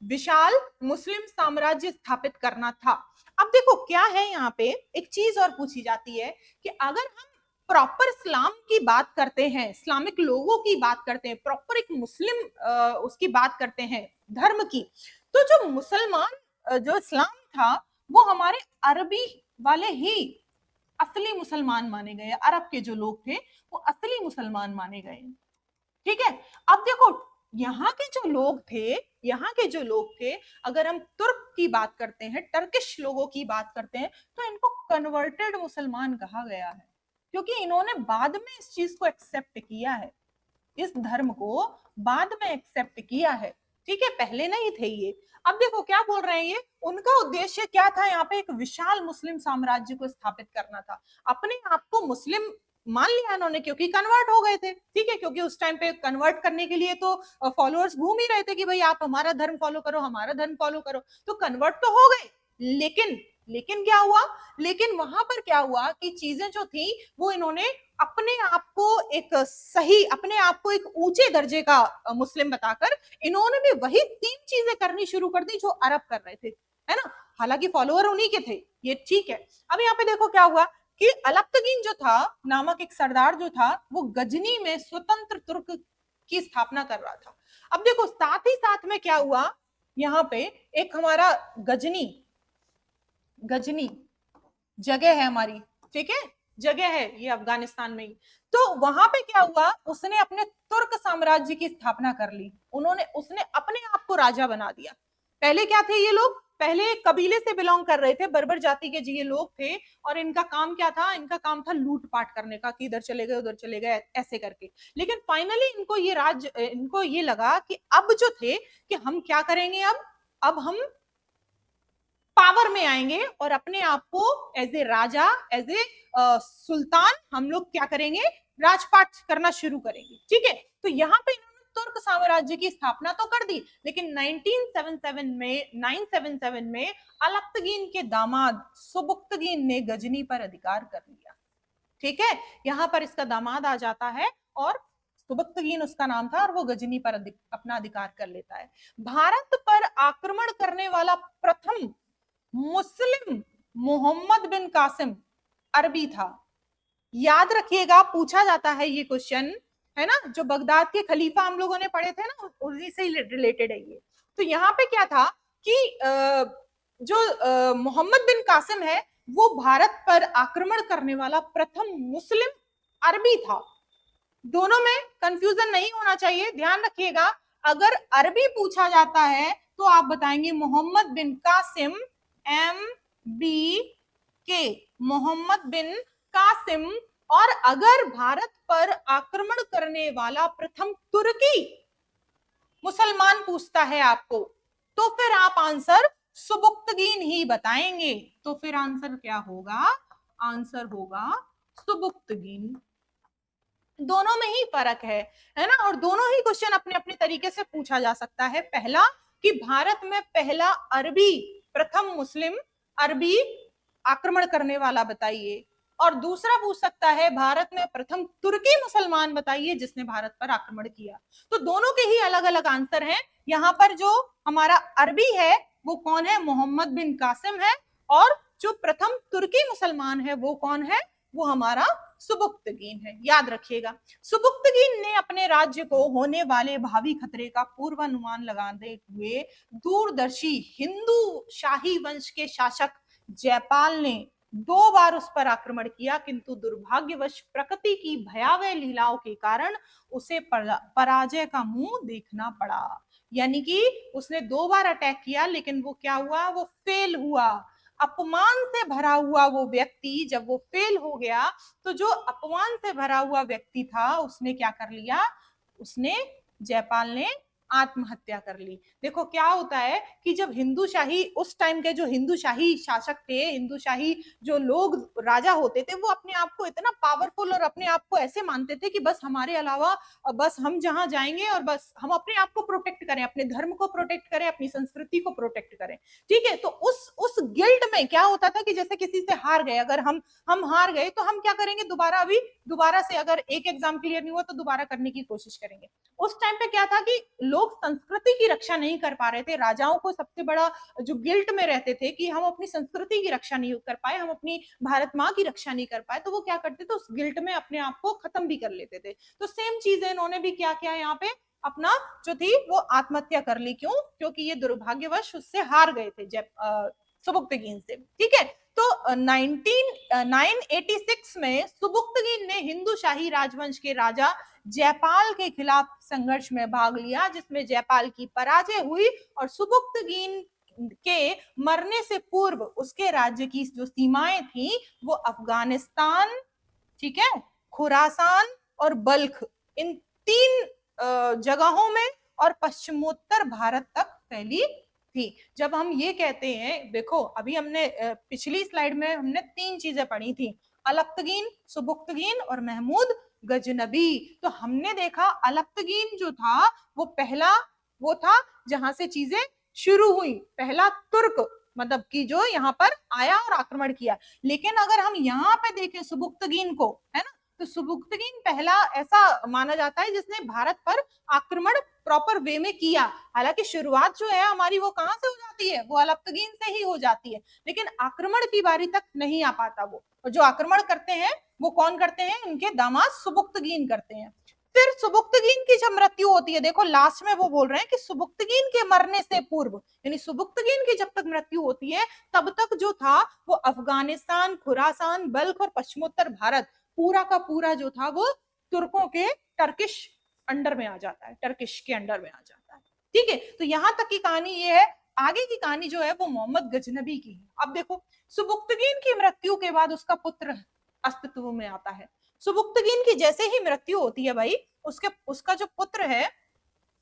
विशाल मुस्लिम साम्राज्य स्थापित करना था। अब देखो क्या है, यहाँ पे एक चीज और पूछी जाती है कि अगर हम प्रॉपर इस्लाम की बात करते हैं, इस्लामिक लोगों की बात करते हैं, प्रॉपर एक मुस्लिम उसकी बात करते हैं धर्म की, तो जो मुसलमान जो इस्लाम था वो हमारे अरबी वाले ही असली मुसलमान माने गए, अरब के जो लोग थे वो असली मुसलमान माने गए। ठीक है, अब देखो यहाँ के जो लोग थे, यहाँ के जो लोग थे, अगर हम तुर्क की बात करते हैं, टर्किश लोगों की बात करते हैं, तो इनको कन्वर्टेड मुसलमान कहा गया है, क्योंकि इन्होंने बाद में इस चीज को एक्सेप्ट किया है, इस धर्म को बाद में एक्सेप्ट किया है। ठीक है, पहले नहीं थे ये। अब देखो क्या बोल रहे हैं ये, उनका उद्देश्य क्या था, यहाँ पे एक विशाल मुस्लिम साम्राज्य को स्थापित करना था। अपने आप को मुस्लिम मान लिया उन्होंने, क्योंकि कन्वर्ट हो गए थे। ठीक है, क्योंकि उस टाइम पे कन्वर्ट करने के लिए तो फॉलोअर्स घूम ही रहे थे कि भाई आप हमारा धर्म फॉलो करो, हमारा धर्म फॉलो करो, तो कन्वर्ट तो हो गए। लेकिन क्या हुआ, लेकिन वहां पर क्या हुआ कि चीजें जो थी वो इन्होंने अपने आप को एक सही, अपने आप को एक ऊंचे दर्जे का मुस्लिम बताकर इन्होंने भी वही 3 चीजें करनी शुरू कर दी जो अरब कर रहे थे, है ना। हालांकि फॉलोअर उन्हीं के थे, ये ठीक है। अब यहाँ पे देखो क्या हुआ कि अलप्तगीन जो था नामक एक सरदार जो था, वो गजनी में स्वतंत्र तुर्क की स्थापना कर रहा था। अब देखो साथ ही साथ में क्या हुआ, यहाँ पे एक हमारा गजनी जगह है हमारी, ठीक है, जगह है ये अफगानिस्तान में ही। तो वहां पे क्या हुआ, उसने अपने तुर्क साम्राज्य की स्थापना कर ली, उसने अपने आप को राजा बना दिया। पहले क्या थे ये लोग, पहले कबीले से बिलोंग कर रहे थे, बर्बर जाति के ये लोग थे, और इनका काम क्या था, इनका काम था लूटपाट करने का, कि इधर चले गए उधर चले गए ऐसे करके। लेकिन फाइनली इनको ये लगा कि अब जो थे कि हम क्या करेंगे, अब हम पावर में आएंगे और अपने आप को as a Raja, as a सुल्तान हम लोग क्या करेंगे, राजपाट करना शुरू करेंगे। ठीक है, तो यहाँ पे इन्होंने तुर्क साम्राज्य की स्थापना तो कर दी, लेकिन 977 में अलप्तगीन के दामाद सुबुक्तगीन ने गजनी पर अधिकार कर लिया। ठीक है, यहाँ पर इसका दामाद आ जाता है और सुबुक्तगीन उसका नाम था, और वो गजनी पर अपना अधिकार कर लेता है। भारत पर आक्रमण करने वाला प्रथम मुस्लिम मोहम्मद बिन कासिम अरबी था। याद रखिएगा, पूछा जाता है ये क्वेश्चन, है ना, जो बगदाद के खलीफा हम लोगों ने पढ़े थे ना, उन्हीं से रिलेटेड है ये। तो यहाँ पे क्या था कि जो मोहम्मद बिन कासिम है वो भारत पर आक्रमण करने वाला प्रथम मुस्लिम अरबी था। दोनों में कंफ्यूजन नहीं होना चाहिए, ध्यान रखिएगा। अगर अरबी पूछा जाता है तो आप बताएंगे मोहम्मद बिन कासिम, MBK, मोहम्मद बिन कासिम। और अगर भारत पर आक्रमण करने वाला प्रथम तुर्की मुसलमान पूछता है आपको, तो फिर आप आंसर सुबुक्तगीन ही बताएंगे। तो फिर आंसर क्या होगा, आंसर होगा सुबुक्तगीन। दोनों में ही फर्क है ना, और दोनों ही क्वेश्चन अपने अपने तरीके से पूछा जा सकता है। पहला कि भारत में पहला अरबी, प्रथम मुस्लिम अरबी आक्रमण करने वाला बताइए, और दूसरा पूछ सकता है भारत में प्रथम तुर्की मुसलमान बताइए जिसने भारत पर आक्रमण किया। तो दोनों के ही अलग अलग आंसर हैं। यहाँ पर जो हमारा अरबी है वो कौन है, मोहम्मद बिन कासिम है, और जो प्रथम तुर्की मुसलमान है वो कौन है, वो हमारा सुबुक्तगीन है। याद रखिएगा, सुबुक्तगीन ने अपने राज्य को होने वाले भावी खतरे का पूर्वानुमान लगाते हुए दूरदर्शी हिंदू शाही वंश के शासक जयपाल ने 2 बार उस पर आक्रमण किया, किंतु दुर्भाग्यवश प्रकृति की भयावह लीलाओं के कारण उसे पराजय का मुंह देखना पड़ा। यानी कि उसने 2 बार अटैक किया, लेकिन वो क्या हुआ, वो फेल हुआ। अपमान से भरा हुआ वो व्यक्ति जब वो फेल हो गया, तो जो अपमान से भरा हुआ व्यक्ति था उसने क्या कर लिया, उसने, जयपाल ने आत्महत्या कर ली। देखो क्या होता है कि जब हिंदू शाही, उस टाइम के जो हिंदू शाही शासक थे, हिंदू शाही जो लोग राजा होते थे, वो अपने आप को इतना पावरफुल और अपने आप को ऐसे मानते थे कि बस हमारे अलावा, बस हम जहां जाएंगे और बस हम अपने आप को प्रोटेक्ट करें, अपने धर्म को प्रोटेक्ट करें, अपनी संस्कृति को प्रोटेक्ट करें। ठीक है, तो उस गिल्ट में क्या होता था कि जैसे किसी से हार गए, अगर हम हार गए तो हम क्या करेंगे, दोबारा से अगर एक एग्जाम क्लियर नहीं हुआ तो दोबारा करने की कोशिश करेंगे। उस टाइम पे क्या था कि लोग संस्कृति की रक्षा नहीं कर पा रहे थे। राजाओं को सबसे बड़ा जो गिल्ट में रहते थे कि हम अपनी संस्कृति की रक्षा नहीं कर पाए, हम अपनी भारत माँ की रक्षा नहीं कर पाए, तो वो क्या करते थे, उस गिल्ट में अपने आप को खत्म भी कर लेते थे। तो सेम चीज है, इन्होंने भी क्या किया, यहाँ पे अपना जो थी वो आत्महत्या कर ली। क्यों, क्योंकि ये दुर्भाग्यवश उससे हार गए थे सुबुक्तगीन से। ठीक है, तो 986 में सुबुक्तगीन ने हिंदू शाही राजवंश के राजा जयपाल के खिलाफ संघर्ष में भाग लिया, जिसमें जयपाल की पराजय हुई और सुबुक्तगीन के मरने से पूर्व उसके राज्य की जो सीमाएं थी वो अफगानिस्तान, ठीक है, खुरासान और बल्ख, इन 3 जगहों में और पश्चिमोत्तर भारत तक फैली थी। जब हम ये कहते हैं, देखो अभी हमने पिछली स्लाइड में हमने 3 चीजें पढ़ी थी, अलप्तगीन, सुबुक्तगीन और महमूद गजनबी। तो हमने देखा अलप्तगीन जो था वो पहला वो था जहां से चीजें शुरू हुई, पहला तुर्क मतलब कि जो यहाँ पर आया और आक्रमण किया। लेकिन अगर हम यहाँ पे देखें सुबुक्तगीन को, है ना, तो सुबुक्तगीन पहला ऐसा माना जाता है जिसने भारत पर आक्रमण प्रॉपर वे में किया। हालांकि शुरुआत जो है हमारी वो कहाँ से हो जाती है, वो अलप्तगीन से ही हो जाती है, लेकिन आक्रमण की बारी तक नहीं आ पाता वो। और जो आक्रमण करते हैं वो कौन करते हैं, उनके दामाद सुबुक्तगीन करते हैं। फिर सुबुक्तगीन की जब मृत्यु होती है, देखो लास्ट में वो बोल रहे हैं कि सुबुक्तगीन के मरने से पूर्व, यानी सुबुक्तगीन की जब तक मृत्यु होती है तब तक जो था वो अफगानिस्तान, खुरासान, बल्ख और पश्चिमोत्तर भारत पूरा का पूरा जो था वो तुर्कों के टर्किश अंडर में आ जाता है, टर्किश के अंडर में आ जाता है। ठीक है, तो यहां तक की कहानी ये है। आगे की कहानी जो है वो मोहम्मद गजनबी की है। अब देखो सुबुक्तगीन की मृत्यु के बाद उसका पुत्र अस्तित्व में आता है। सुबुक्तगीन की जैसे ही मृत्यु होती है भाई, उसका जो पुत्र है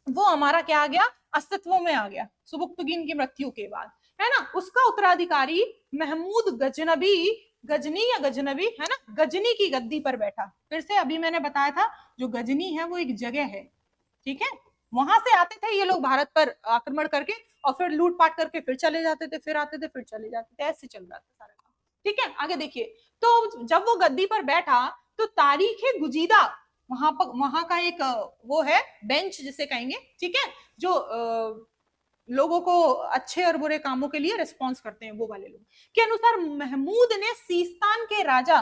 वो हमारा क्या आ गया, अस्तित्व में आ गया सुबुक्तगीन की मृत्यु के बाद, है ना। उसका उत्तराधिकारी महमूद गजनबी, गजनी या गजनबी, है ना, गजनी की गद्दी पर बैठा। फिर से अभी मैंने बताया था जो गजनी है वो एक जगह है, ठीक है, वहां से आते थे ये लोग भारत पर आक्रमण करके और फिर लूटपाट करके फिर चले जाते थे, फिर आते थे फिर चले जाते थे, ऐसे चल रहा था सारा काम। ठीक है, आगे देखिए। तो जब वो गद्दी पर बैठा तो तारीख गुजीदा, वहां का एक वो है बेंच जिसे कहेंगे, ठीक है, जो लोगों को अच्छे और बुरे कामों के लिए रिस्पॉन्स करते हैं, वो वाले लोग के अनुसार महमूद ने सीस्तान के राजा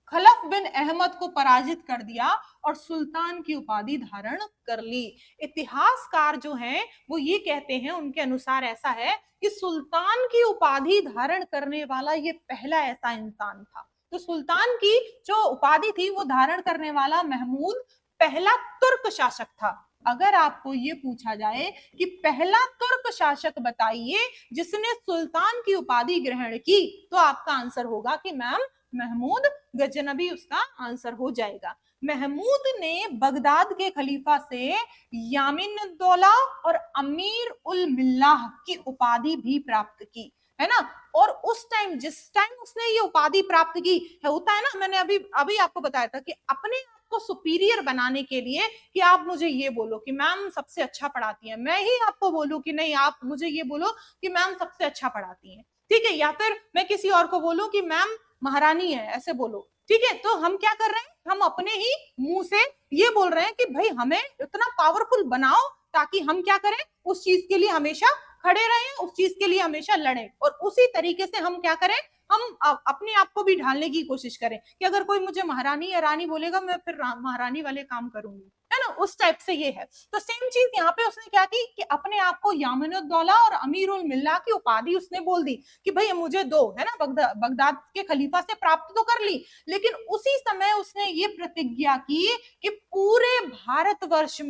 खलफ बिन अहमद को पराजित कर दिया और सुल्तान की उपाधि धारण कर ली। इतिहासकार जो हैं वो ये कहते हैं, उनके अनुसार ऐसा है कि सुल्तान की उपाधि धारण करने वाला ये पहला ऐसा इंसान था। तो सुल्तान की जो उपाधि थी वो धारण करने वाला महमूद पहला तुर्क शासक था। अगर आपको ये पूछा जाए कि पहला तुर्क शासक बताइए जिसने सुल्तान की उपाधि ग्रहण की, तो आपका आंसर होगा कि मैम महमूद गजनबी उसका आंसर हो जाएगा। महमूद ने बगदाद के खलीफा से यामिनुद्दौला और अमीर उल मिल्लाह की उपाधि भी प्राप्त की, है ना। और उस टाइम, जिस टाइम उसने ये उपाधि प्राप्त की, होता है ना, मैंने अभी आपको बताया था कि अपने आप को सुपीरियर बनाने के लिए कि आप मुझे ये बोलो कि मैम सबसे अच्छा पढ़ाती हैं, मैं ही आपको बोलूं कि नहीं आप मुझे ये बोलो कि मैम सबसे अच्छा पढ़ाती हैं, ठीक है, या फिर मैं किसी और को बोलूं कि मैम महारानी है, ऐसे बोलो, ठीक है। तो हम क्या कर रहे हैं, हम अपने ही मुंह से ये बोल रहे हैं कि भाई हमें इतना पावरफुल बनाओ ताकि हम क्या करें, उस चीज के लिए हमेशा खड़े रहें, उस चीज के लिए हमेशा लड़ें। और उसी तरीके से हम क्या करें, हम अपने आप को भी ढालने की कोशिश करें कि अगर कोई मुझे महारानी या रानी बोलेगा मैं फिर महारानी वाले काम करूंगी, है ना, उस टाइप से ये है। तो सेम चीज यहाँ पे उसने क्या की कि अपने आप को यामिनुद्दौला और अमीरुल मिल्ला की उपाधि उसने बोल दी कि भाई मुझे दो, है ना, बगदाद के खलीफा से प्राप्त तो कर ली, लेकिन उसी समय उसने ये प्रतिज्ञा की कि पूरे भारतवर्ष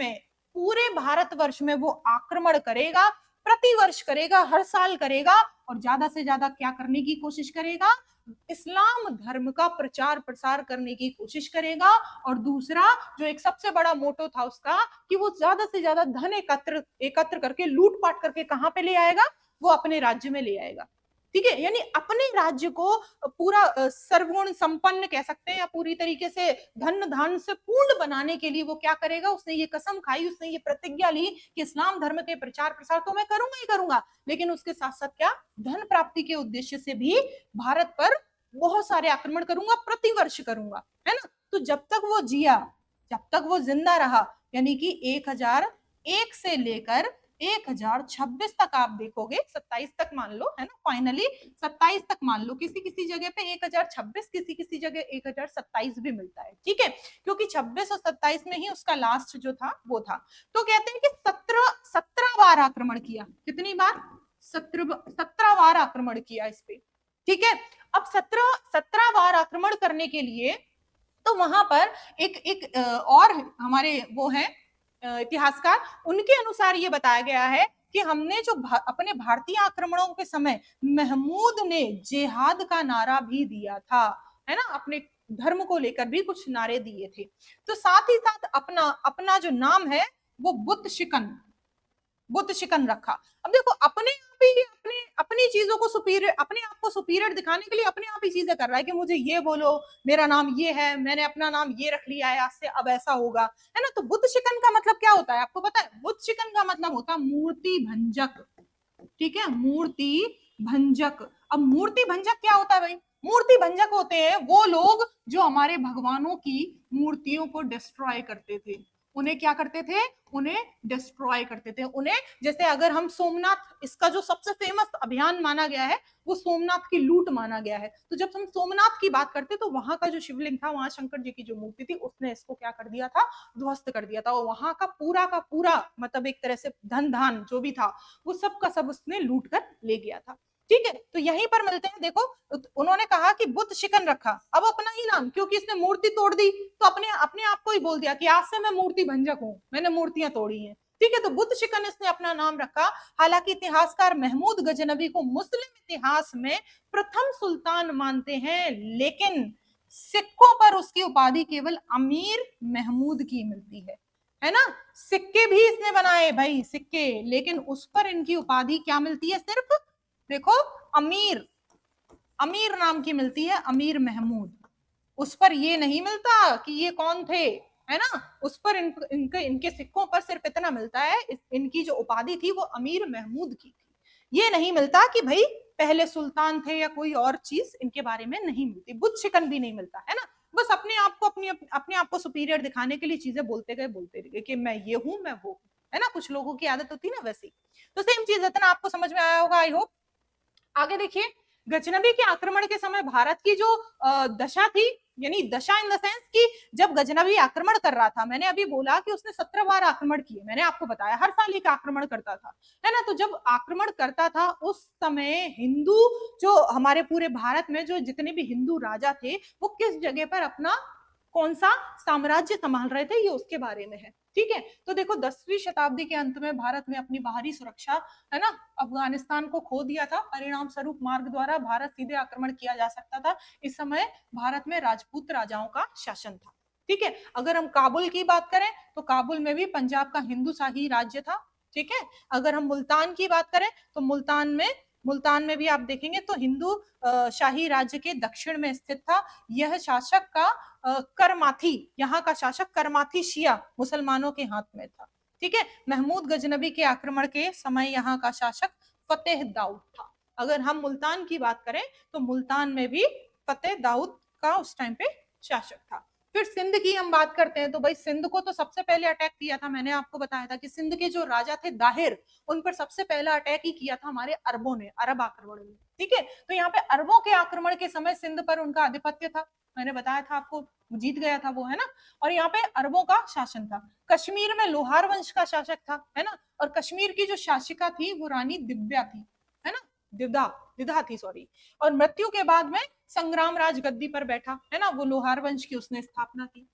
में वो आक्रमण करेगा, प्रतिवर्ष करेगा, हर साल करेगा, और ज्यादा से ज्यादा क्या करने की कोशिश करेगा, इस्लाम धर्म का प्रचार प्रसार करने की कोशिश करेगा। और दूसरा जो एक सबसे बड़ा मोटो था उसका कि वो ज्यादा से ज्यादा धन एकत्र करके लूटपाट करके कहां पे ले आएगा, वो अपने राज्य में ले आएगा, ठीक है, यानी अपने राज्य को पूरा सर्वगुण संपन्न कह सकते हैं या पूरी तरीके से धन धान से पूर्ण बनाने के लिए वो क्या करेगा, उसने ये कसम खाई, उसने ये प्रतिज्ञा ली कि इस्लाम धर्म के प्रचार प्रसार तो मैं करूंगा ही करूंगा, लेकिन उसके साथ साथ क्या, धन प्राप्ति के उद्देश्य से भी भारत पर बहुत सारे आक्रमण करूंगा, प्रतिवर्ष करूंगा, है ना। तो जब तक वो जिया, जब तक वो जिंदा रहा, यानी कि 1001 से लेकर 1026 तक आप देखोगे, 27 तक मान लो, है ना, फाइनली 27 तक मान लो, किसी किसी जगह पे 1026, किसी किसी जगह 1027 भी मिलता है, ठीक है, क्योंकि 26 और 27 में ही उसका लास्ट जो था वो था। तो कहते हैं कि 17 बार आक्रमण किया, कितनी बार, 17 बार आक्रमण किया इस पे, ठीक है। अब 17 बार आक्रमण करने के लिए तो वहां पर एक एक और हमारे वो है इतिहासकार, उनके अनुसार ये बताया गया है कि हमने जो अपने भारतीय आक्रमणों के समय महमूद ने जिहाद का नारा भी दिया था, है ना, अपने धर्म को लेकर भी कुछ नारे दिए थे। तो साथ ही साथ अपना अपना जो नाम है वो बुत शिकन रखा। अब देखो अपने आप ही अपने अपनी चीजों को सुपीरियर, अपने आप को सुपीरियर दिखाने के लिए अपने आप ही चीजें कर रहा है कि मुझे ये बोलो, मेरा नाम ये है, मैंने अपना नाम ये रख लिया है, आज से अब ऐसा होगा, है ना। तो बुत शिकन का मतलब क्या होता है आपको पता है? बुत शिकन का मतलब होता है मूर्ति भंजक, ठीक है, मूर्ति भंजक। अब मूर्ति भंजक क्या होता है भाई? मूर्ति भंजक होते हैं वो लोग जो हमारे भगवानों की मूर्तियों को डिस्ट्रॉय करते थे। उन्हें क्या करते थे? उन्हें डिस्ट्रॉय करते थे। उन्हें, जैसे अगर हम सोमनाथ, इसका जो सबसे फेमस अभियान माना गया है वो सोमनाथ की लूट माना गया है। तो जब हम सोमनाथ की बात करते तो वहां का जो शिवलिंग था, वहां शंकर जी की जो मूर्ति थी, उसने इसको क्या कर दिया था? ध्वस्त कर दिया था। और वहां का पूरा मतलब एक तरह से धन धान जो भी था वो सब का सब उसने लूट कर ले गया था। ठीक है, तो यहीं पर मिलते हैं। देखो उन्होंने कहा कि बुत शिकन रखा, अब अपना ही नाम, क्योंकि इसने मूर्ति तोड़ दी तो अपने अपने आप को ही बोल दिया कि आज से मैं मूर्ति भंजक हूं, मैंने मूर्तियां तोड़ी हैं। ठीक है, तो बुत शिकन इसने अपना नाम रखा। हालांकि इतिहासकार महमूद गजनबी को मुस्लिम इतिहास में प्रथम सुल्तान मानते हैं, लेकिन सिक्कों पर उसकी उपाधि केवल अमीर महमूद की मिलती है ना। सिक्के भी इसने बनाए भाई, सिक्के, लेकिन उस पर इनकी उपाधि क्या मिलती है? सिर्फ देखो अमीर, अमीर नाम की मिलती है, अमीर महमूद। उस पर ये नहीं मिलता कि ये कौन थे, है ना। उस पर इनके सिक्कों पर सिर्फ इतना मिलता है, इनकी जो उपाधि थी वो अमीर महमूद की थी। ये नहीं मिलता कि भाई पहले सुल्तान थे या कोई और चीज, इनके बारे में नहीं मिलती। बुत शिकन भी नहीं मिलता, है ना। बस अपने आप को अपने आप को सुपीरियर दिखाने के लिए चीजें बोलते गए कि मैं ये हूं, मैं वो हूं, है ना। कुछ लोगों की आदत होती है ना वैसी। तो सेम चीज इतना आपको समझ में आया होगा, आई होप। आगे देखिए, गजनबी के आक्रमण के समय भारत की जो दशा थी, यानी दशा इन द सेंस कि जब गजनबी आक्रमण कर रहा था, मैंने अभी बोला कि उसने 17 बार आक्रमण किए, मैंने आपको बताया हर साल एक आक्रमण करता था, है ना। तो जब आक्रमण करता था उस समय हिंदू, जो हमारे पूरे भारत में जो जितने भी हिंदू राजा थे, वो किस जगह पर अपना कौन सा साम्राज्य संभाल रहे थे, ये उसके बारे में है। ठीक है, तो देखो 10वीं शताब्दी के अंत में भारत ने अपनी बाहरी सुरक्षा, है ना, अफगानिस्तान को खो दिया था। परिणाम स्वरूप मार्ग द्वारा भारत सीधे आक्रमण किया जा सकता था। इस समय भारत में राजपूत राजाओं का शासन था। ठीक है, अगर हम काबुल की बात करें तो काबुल में भी पंजाब का हिंदू शाही राज्य था। ठीक है, अगर हम मुल्तान की बात करें तो मुल्तान में भी आप देखेंगे तो हिंदू शाही राज्य के दक्षिण में स्थित था। यह शासक का करमाथी, यहाँ का शासक करमाथी शिया मुसलमानों के हाथ में था। ठीक है, महमूद गजनबी के आक्रमण के समय यहाँ का शासक फतेह दाऊद था। अगर हम मुल्तान की बात करें तो मुल्तान में भी फतेह दाऊद का उस टाइम पे शासक था। फिर सिंध की हम बात करते हैं तो भाई सिंध को तो सबसे पहले अटैक किया था, मैंने आपको बताया था कि सिंध के जो राजा थे दाहिर, उन पर सबसे पहला अटैक ही किया था हमारे अरबों ने, अरब आक्रमण में। ठीक है, तो यहाँ पे अरबों के आक्रमण के समय सिंध पर उनका आधिपत्य था, मैंने बताया था आपको, जीत गया था वो, है ना। और यहाँ पे अरबों का शासन था। कश्मीर में लोहार वंश का शासक था, है ना। और कश्मीर की जो शासिका थी वो रानी दिव्या थी, है ना, दिदा दिधा थी, सॉरी। और मृत्यु के बाद में संग्राम राज गद्दी पर बैठा, है ना, वो लोहार वंश की उसने स्थापना की।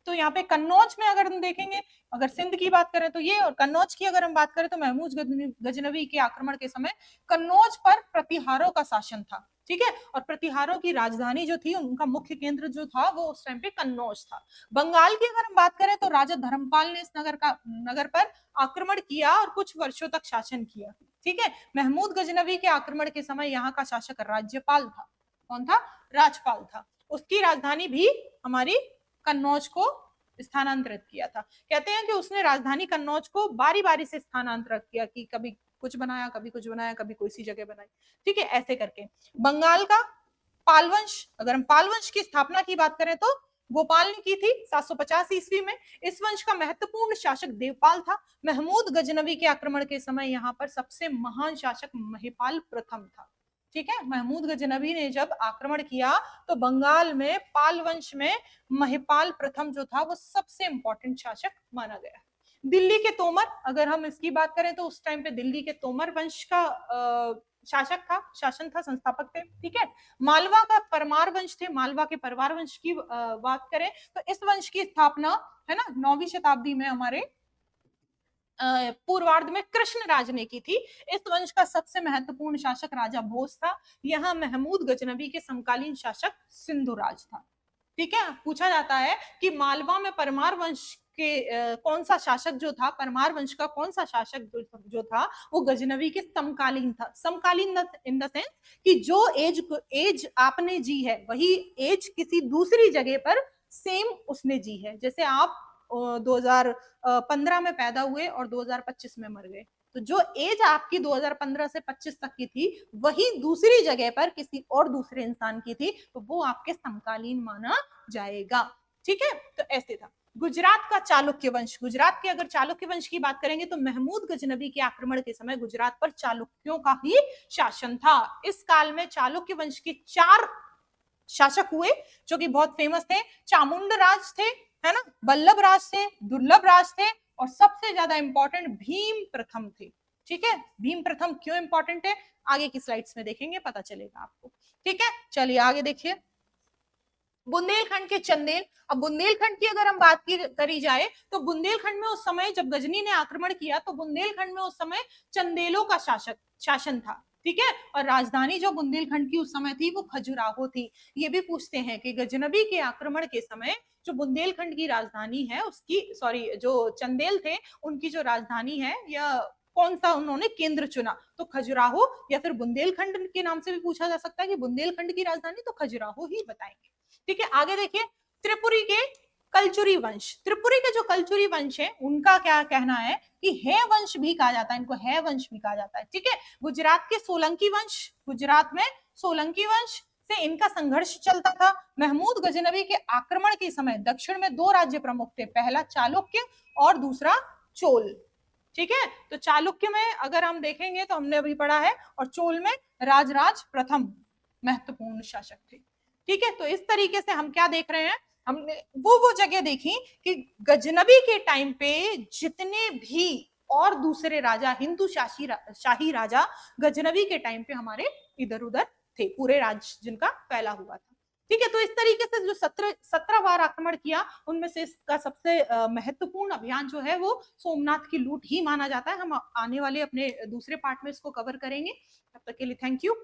तो यहाँ पे कन्नौज में अगर हम देखेंगे, अगर सिंध की बात करें तो ये, और कन्नौज की अगर हम बात करें तो महमूद गजनवी के आक्रमण के समय कन्नौज पर प्रतिहारों का शासन था। ठीक है, और प्रतिहारों की राजधानी जो थी, उनका मुख्य केंद्र जो था वो उस टाइम पे कन्नौज था। बंगाल की अगर हम बात करें तो राजा धर्मपाल ने इस नगर पर आक्रमण किया और कुछ वर्षों तक शासन किया। ठीक है, महमूद गजनवी के आक्रमण के समय यहाँ का शासक राज्यपाल था। कौन था? राजपाल था। उसकी राजधानी भी हमारी कन्नौज को स्थानांतरित किया था। कहते हैं कि उसने राजधानी कन्नौज को बारी बारी से स्थानांतरित किया, कि कभी कुछ बनाया, कभी कुछ बनाया, कभी कोई सी जगह बनाई। ठीक है, ऐसे करके बंगाल का पालवंश, अगर हम पालवंश की स्थापना की बात करें तो गोपाल ने की थी 750 ईस्वी में। इस वंश का महत्वपूर्ण शासक देवपाल था। महमूद गजनवी के आक्रमण के समय यहाँ पर सबसे महान शासक महिपाल प्रथम था। ठीक है, महमूद गजनवी ने जब आक्रमण किया तो बंगाल में पाल वंश में महिपाल प्रथम जो था वो सबसे इंपॉर्टेंट शासक माना गया। दिल्ली के तोमर, अगर हम इसकी बात करें तो उस टाइम पे दिल्ली के तोमर वंश का शासक था, शासन था, संस्थापक थे, ठीक है। मालवा का परमार वंश थे, मालवा के परमार वंश की बात करें तो इस वंश की स्थापना है ना 9वीं शताब्दी में हमारे पूर्वार्ध में कृष्ण राज ने की थी। इस वंश का सबसे महत्वपूर्ण शासक राजा भोज था। यहाँ महमूद गजनबी के समकालीन शासक सिंधु राज था, ठीक है। पूछा जाता है कि मालवा में परमार वंश के कौन सा शासक जो था, परमार वंश का कौन सा शासक जो था वो गजनबी के समकालीन था। समकालीन इन द सेंस कि जो एज आपने जी है वही एज किसी दूसरी जगह पर सेम उसने जी है। जैसे आप 2015 में पैदा हुए और 2025 में मर गए, तो जो एज आपकी 2015 से 25 तक की थी वही दूसरी जगह पर किसी और दूसरे इंसान की थी, तो वो आपके समकालीन माना जाएगा, ठीक है। तो ऐसे था। गुजरात का चालुक्य वंश, गुजरात के अगर चालुक्य वंश की बात करेंगे तो महमूद गजनबी के आक्रमण के समय गुजरात पर चालुक्यों का ही शासन था। इस काल में चालुक्य वंश के 4 शासक हुए जो कि बहुत फेमस थे। चामुंड राज थे, है ना, वल्लभ राज थे, दुर्लभ राज थे और सबसे ज्यादा इंपॉर्टेंट भीम प्रथम थे, ठीक है। भीम प्रथम क्यों इंपॉर्टेंट है आगे की स्लाइड्स में देखेंगे, पता चलेगा आपको, ठीक है। चलिए आगे देखिए, बुंदेलखंड के चंदेल। अब बुंदेलखंड की अगर हम बात करी जाए तो बुंदेलखंड में उस समय जब गजनी ने आक्रमण किया तो बुंदेलखंड में उस समय चंदेलों का शासन था, ठीक है। और राजधानी जो बुंदेलखंड की उस समय थी वो खजुराहो थी। ये भी पूछते हैं कि गजनबी के आक्रमण के समय जो बुंदेलखंड की राजधानी है उसकी, सॉरी, जो चंदेल थे उनकी जो राजधानी है या कौन सा उन्होंने केंद्र चुना, तो खजुराहो या फिर बुंदेलखंड के नाम से भी पूछा जा सकता है कि बुंदेलखंड की राजधानी, तो खजुराहो ही बताएंगे, ठीक है। आगे देखिए, त्रिपुरी के कलचुरी वंश। त्रिपुरी के जो कलचुरी वंश है उनका क्या कहना है कि है वंश भी कहा जाता है, इनको है वंश भी कहा जाता है, ठीक है। गुजरात के सोलंकी वंश, गुजरात में सोलंकी वंश से इनका संघर्ष चलता था। महमूद गजनबी के आक्रमण के समय दक्षिण में 2 राज्य प्रमुख थे, पहला चालुक्य और दूसरा चोल, ठीक है। तो चालुक्य में अगर हम देखेंगे तो हमने अभी पढ़ा है, और चोल में राजराज प्रथम महत्वपूर्ण शासक थे, ठीक है। तो इस तरीके से हम क्या देख रहे हैं, हमने वो जगह देखी कि गजनबी के टाइम पे जितने भी और दूसरे राजा, हिंदू शाही राजा गजनबी के टाइम पे हमारे इधर उधर थे, पूरे राज्य जिनका फैला हुआ था, ठीक है। तो इस तरीके से जो 17 बार आक्रमण किया उनमें से इसका सबसे महत्वपूर्ण अभियान जो है वो सोमनाथ की लूट ही माना जाता है। हम आने वाले अपने दूसरे पार्ट में इसको कवर करेंगे। तब तक के लिए थैंक यू।